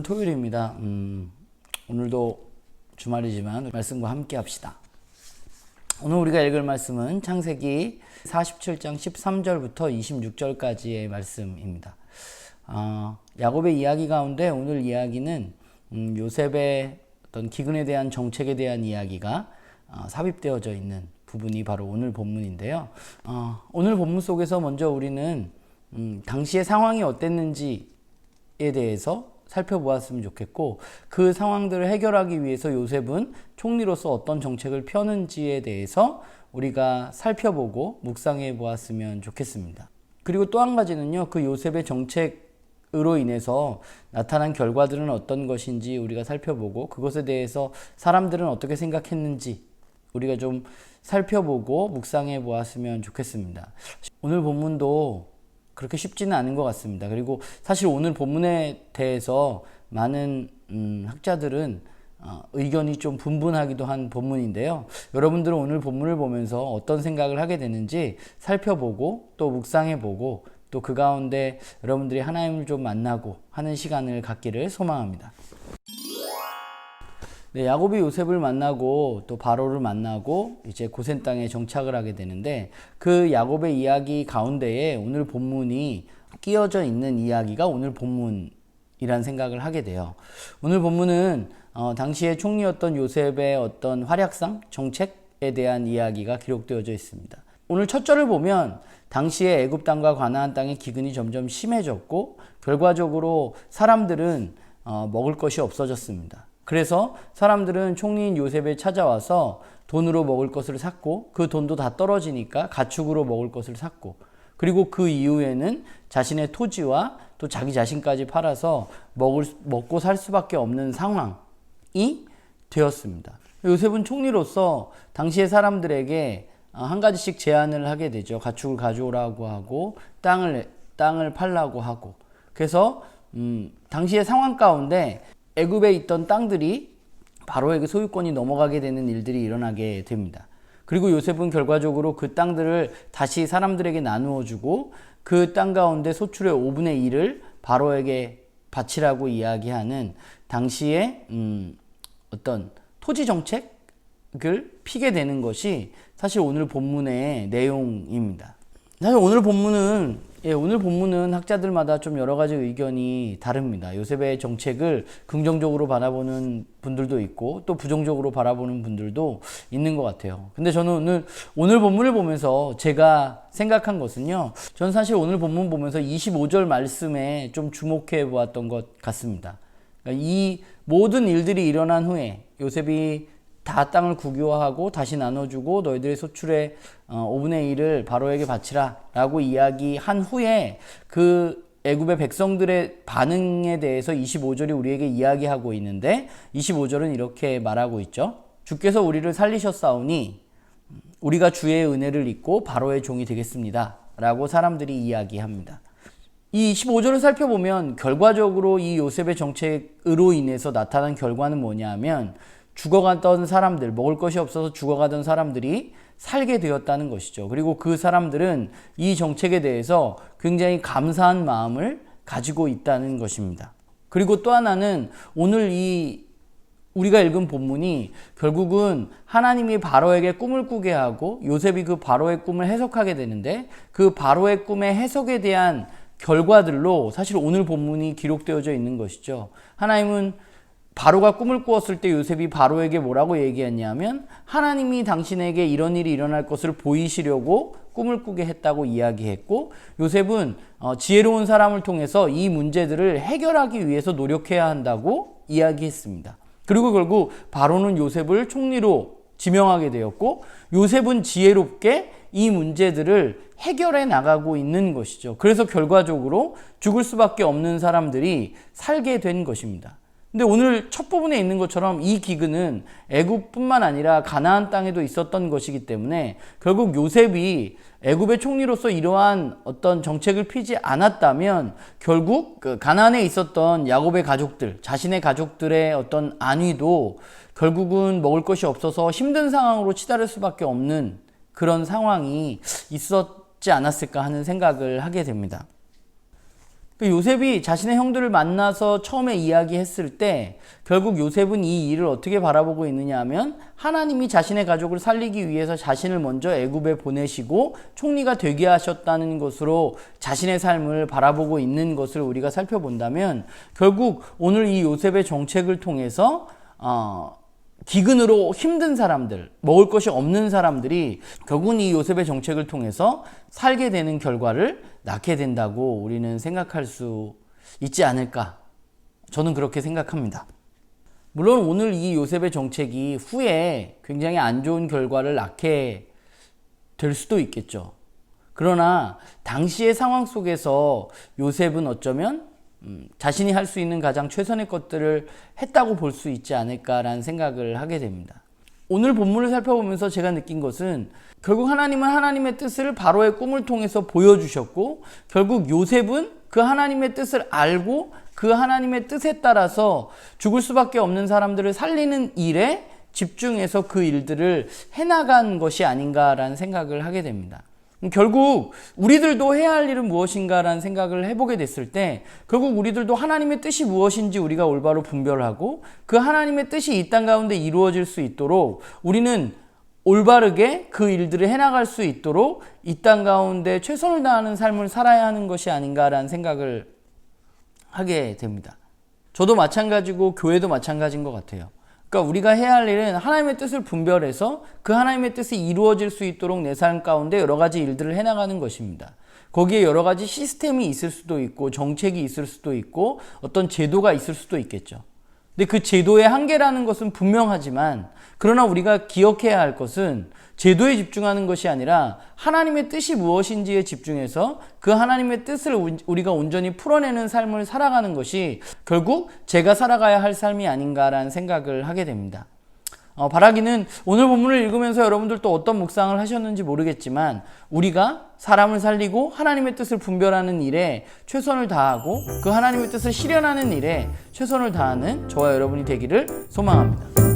토요일입니다. 오늘도 주말이지만 말씀과 함께 합시다. 오늘 우리가 읽을 말씀은 창세기 47장 13절부터 26절까지의 말씀입니다. 야곱의 이야기 가운데 오늘 이야기는 요셉의 어떤 기근에 대한 정책에 대한 이야기가 삽입되어져 있는 부분이 바로 오늘 본문인데요. 오늘 본문 속에서 먼저 우리는 당시의 상황이 어땠는지에 대해서 살펴보았으면 좋겠고, 그 상황들을 해결하기 위해서 요셉은 총리로서 어떤 정책을 펴는지에 대해서 우리가 살펴보고 묵상해 보았으면 좋겠습니다. 그리고 또 한 가지는요, 그 요셉의 정책으로 인해서 나타난 결과들은 어떤 것인지 우리가 살펴보고, 그것에 대해서 사람들은 어떻게 생각했는지 우리가 좀 살펴보고 묵상해 보았으면 좋겠습니다. 오늘 본문도 그렇게 쉽지는 않은 것 같습니다. 그리고 사실 오늘 본문에 대해서 많은 학자들은 의견이 좀 분분하기도 한 본문인데요. 여러분들은 오늘 본문을 보면서 어떤 생각을 하게 되는지 살펴보고 또 묵상해보고 또 그 가운데 여러분들이 하나님을 좀 만나고 하는 시간을 갖기를 소망합니다. 네, 야곱이 요셉을 만나고 또 바로를 만나고 이제 고센 땅에 정착을 하게 되는데, 그 야곱의 이야기 가운데에 오늘 본문이 끼어져 있는 이야기가 오늘 본문이란 생각을 하게 돼요. 오늘 본문은 당시에 총리였던 요셉의 어떤 활약상, 정책에 대한 이야기가 기록되어져 있습니다. 오늘 첫 절을 보면 당시에 애굽 땅과 가나안 땅의 기근이 점점 심해졌고, 결과적으로 사람들은 먹을 것이 없어졌습니다. 그래서 사람들은 총리인 요셉에 찾아와서 돈으로 먹을 것을 샀고, 그 돈도 다 떨어지니까 가축으로 먹을 것을 샀고, 그리고 그 이후에는 자신의 토지와 또 자기 자신까지 팔아서 먹고 살 수밖에 없는 상황이 되었습니다. 요셉은 총리로서 당시의 사람들에게 한 가지씩 제안을 하게 되죠. 가축을 가져오라고 하고 땅을 팔라고 하고. 그래서 당시의 상황 가운데 애굽에 있던 땅들이 바로에게 소유권이 넘어가게 되는 일들이 일어나게 됩니다. 그리고 요셉은 결과적으로 그 땅들을 다시 사람들에게 나누어 주고, 그 땅 가운데 소출의 5분의 1을 바로에게 바치라고 이야기하는 당시의 어떤 토지 정책을 피게 되는 것이 사실 오늘 본문의 내용입니다. 사실 오늘 본문은 학자들마다 좀 여러 가지 의견이 다릅니다. 요셉의 정책을 긍정적으로 바라보는 분들도 있고 또 부정적으로 바라보는 분들도 있는 것 같아요. 근데 저는 오늘 본문을 보면서 제가 생각한 것은요, 저는 사실 오늘 본문 보면서 25절 말씀에 좀 주목해 보았던 것 같습니다. 그러니까 이 모든 일들이 일어난 후에 요셉이 다 땅을 국유화하고 다시 나눠주고 너희들의 소출의 5분의 1을 바로에게 바치라 라고 이야기한 후에 그 애굽의 백성들의 반응에 대해서 25절이 우리에게 이야기하고 있는데, 25절은 이렇게 말하고 있죠. 주께서 우리를 살리셨사오니 우리가 주의 은혜를 입고 바로의 종이 되겠습니다 라고 사람들이 이야기합니다. 이 25절을 살펴보면 결과적으로 이 요셉의 정책으로 인해서 나타난 결과는 뭐냐 하면, 죽어가던 사람들, 먹을 것이 없어서 죽어가던 사람들이 살게 되었다는 것이죠. 그리고 그 사람들은 이 정책에 대해서 굉장히 감사한 마음을 가지고 있다는 것입니다. 그리고 또 하나는 오늘 우리가 읽은 본문이 결국은 하나님이 바로에게 꿈을 꾸게 하고 요셉이 그 바로의 꿈을 해석하게 되는데, 그 바로의 꿈의 해석에 대한 결과들로 사실 오늘 본문이 기록되어져 있는 것이죠. 하나님은 바로가 꿈을 꾸었을 때 요셉이 바로에게 뭐라고 얘기했냐면, 하나님이 당신에게 이런 일이 일어날 것을 보이시려고 꿈을 꾸게 했다고 이야기했고, 요셉은 지혜로운 사람을 통해서 이 문제들을 해결하기 위해서 노력해야 한다고 이야기했습니다. 그리고 결국 바로는 요셉을 총리로 지명하게 되었고, 요셉은 지혜롭게 이 문제들을 해결해 나가고 있는 것이죠. 그래서 결과적으로 죽을 수밖에 없는 사람들이 살게 된 것입니다. 근데 오늘 첫 부분에 있는 것처럼 이 기근은 애굽뿐만 아니라 가나안 땅에도 있었던 것이기 때문에 결국 요셉이 애굽의 총리로서 이러한 어떤 정책을 피지 않았다면 결국 그 가나안에 있었던 야곱의 가족들, 자신의 가족들의 어떤 안위도 결국은 먹을 것이 없어서 힘든 상황으로 치달을 수밖에 없는 그런 상황이 있었지 않았을까 하는 생각을 하게 됩니다. 요셉이 자신의 형들을 만나서 처음에 이야기했을 때 결국 요셉은 이 일을 어떻게 바라보고 있느냐 하면 하나님이 자신의 가족을 살리기 위해서 자신을 먼저 애굽에 보내시고 총리가 되게 하셨다는 것으로 자신의 삶을 바라보고 있는 것을 우리가 살펴본다면 결국 오늘 이 요셉의 정책을 통해서 기근으로 힘든 사람들, 먹을 것이 없는 사람들이 결국은 이 요셉의 정책을 통해서 살게 되는 결과를 낳게 된다고 우리는 생각할 수 있지 않을까? 저는 그렇게 생각합니다. 물론 오늘 이 요셉의 정책이 후에 굉장히 안 좋은 결과를 낳게 될 수도 있겠죠. 그러나 당시의 상황 속에서 요셉은 어쩌면 자신이 할 수 있는 가장 최선의 것들을 했다고 볼 수 있지 않을까라는 생각을 하게 됩니다. 오늘 본문을 살펴보면서 제가 느낀 것은 결국 하나님은 하나님의 뜻을 바로의 꿈을 통해서 보여주셨고 결국 요셉은 그 하나님의 뜻을 알고 그 하나님의 뜻에 따라서 죽을 수밖에 없는 사람들을 살리는 일에 집중해서 그 일들을 해나간 것이 아닌가라는 생각을 하게 됩니다. 결국 우리들도 해야 할 일은 무엇인가라는 생각을 해보게 됐을 때 결국 우리들도 하나님의 뜻이 무엇인지 우리가 올바로 분별하고 그 하나님의 뜻이 이 땅 가운데 이루어질 수 있도록 우리는 올바르게 그 일들을 해나갈 수 있도록 이 땅 가운데 최선을 다하는 삶을 살아야 하는 것이 아닌가라는 생각을 하게 됩니다. 저도 마찬가지고 교회도 마찬가지인 것 같아요. 그러니까 우리가 해야 할 일은 하나님의 뜻을 분별해서 그 하나님의 뜻이 이루어질 수 있도록 내 삶 가운데 여러 가지 일들을 해나가는 것입니다. 거기에 여러 가지 시스템이 있을 수도 있고 정책이 있을 수도 있고 어떤 제도가 있을 수도 있겠죠. 근데 그 제도의 한계라는 것은 분명하지만 그러나 우리가 기억해야 할 것은 제도에 집중하는 것이 아니라 하나님의 뜻이 무엇인지에 집중해서 그 하나님의 뜻을 우리가 온전히 풀어내는 삶을 살아가는 것이 결국 제가 살아가야 할 삶이 아닌가라는 생각을 하게 됩니다. 바라기는 오늘 본문을 읽으면서 여러분들 또 어떤 묵상을 하셨는지 모르겠지만 우리가 사람을 살리고 하나님의 뜻을 분별하는 일에 최선을 다하고 그 하나님의 뜻을 실현하는 일에 최선을 다하는 저와 여러분이 되기를 소망합니다.